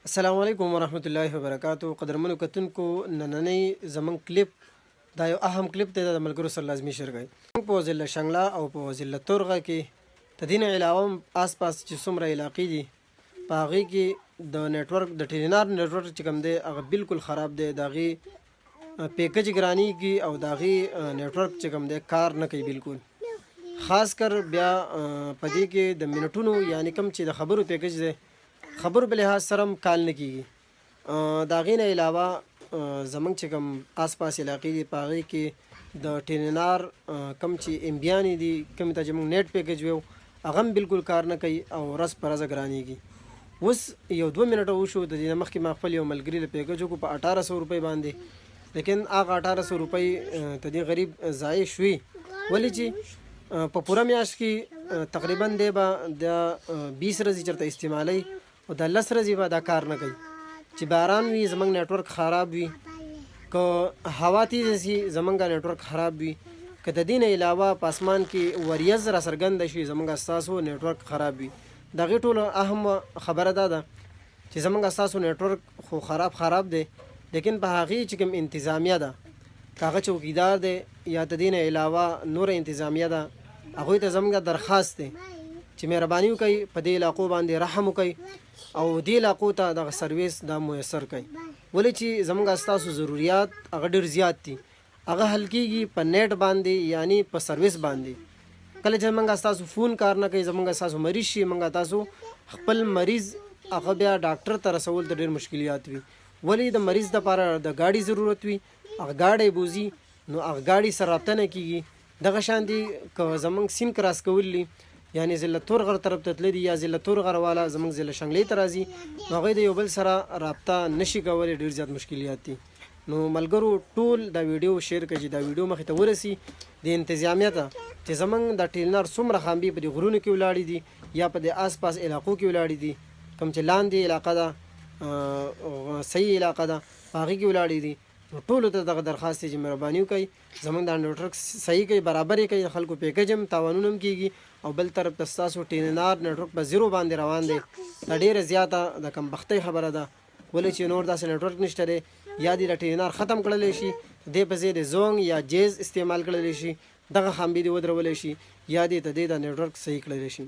السلام علیکم ورحمت الله وبرکاتو. قدرمنو کتونکو نننۍ زمونږ کلیپ دا یو اهم کلیپ دی د ملګرو سره لازمي شیر کوي په ضلع شنګله او په ضلع تورغه کې د دې نه علاوه آس پاس چې څومره علاقې دي په هغې کې د نیټورک د ټیلینار نیټورک چې کوم دی هغه بالکل خراب دی. د هغې پیکج ګرانېږي او د هغې نیټورک چې کوم دی کار نه کوي بالکل. خاص کر بیا په دې کې د منټونو یعنی کوم چې د خبرو پیکج دی خبرو په لحاظ سره هم کال نه کېږي. د هغې نه علاوه زموږ چې کوم آس پاس علاقې دي په هغې کې د ټیلینار کوم چې امبیانې دي کوم ته چې موږ نیټ پیکج ویو هغه هم بالکل کار نه کوي او ورځ په ورځ ګرانېږي. اوس یو 2 منټه وشو د دې نه مخکې ما خپل یو ملګري له پیکج وکړو په 1800 روپۍ باندې، لیکن هغه 1800 روپۍ ته دې غریب ضایع شوي. ولې چې په پوره میاشت کې تقریبا دی به د 20 ورځې چېرته استعمالوي او د 10 ورځې به دا کار نه کوي. چې باران وي زموږ نیټورک خراب وي، که هوا تیزه سي زموږ نیټورک خراب وي، که د دې نه علاوه په اسمان کې وریځ را څرګنده شي زموږ ستاسو نیټورک خراب وي. د هغې ټولو اهم خبره دا ده چې زموږ ستاسو نیټورک خو خراب دی، لیکن په هغې چې کوم انتظامیه ده که هغه چوکیدار دی یا د دې نه علاوه نوره انتظامیه ده هغوی ته زموږ درخواست دی چې مهرباني وکړئ په دې علاقو باندې رحم وکړئ او دې علاقو ته دغه سرویس دا میسر کړئ. ولې چې زموږ ستاسو ضروریات هغه ډېر زیات دي، هغه حل کېږي په نیټ باندې یعنی په سرویس باندې. کله چې موږ ستاسو فون کار نه کوي زموږ ستاسو مریض شي موږ تاسو خپل مریض هغه بیا ډاکټر ته رسول ته ډېر مشکلات وي. ولې د مریض دپاره د ګاډي ضرورت وي، هغه ګاډی بوځي نو هغه ګاډي سره رابطه نه کېږي. دغه شان دي که زموږ سیند کراس کولی یعنی ضلع تورغر طرف ته تللی دي یا ضلع تورغر والا زموږ ضلع شنګلې ته راځي نو هغوی د یو بل سره رابطه نشي کولی، ډېر زیات مشکلات دي. نو ملګرو ټول دا ویډیو شیر کړئ چې دا ویډیو مخې ته ورسي د انتظامیه ته چې زموږ د ټیلینار څومره خامبي په دې غرونو کې ولاړې دي یا په دې آس پاس علاقو کې ولاړې دي، کوم چې لاندې علاقه ده صحیح علاقه ده په هغې کې ولاړې دي. نو ټولو ته دغه درخواست دی چې مهرباني وکړئ زموږ دا نیټورک صحیح کوي، برابر یې کوي، خلکو پیکج هم تاوانونه هم کېږي او بل طرف ته ستاسو ټیلینار نیټورک په 0 باندې روان دی. دا ډېره زیاته د کمبختۍ خبره ده. ولې چې نور داسې نیټورک نشته دی، یا دې د ټیلینار ختم کړلی شي دې په ځای د زونګ یا جیز استعمال کړلی شي، دغه خامبې دې ودرولی شي، یا دې ته دې د نیټورک صحیح کړلی شي.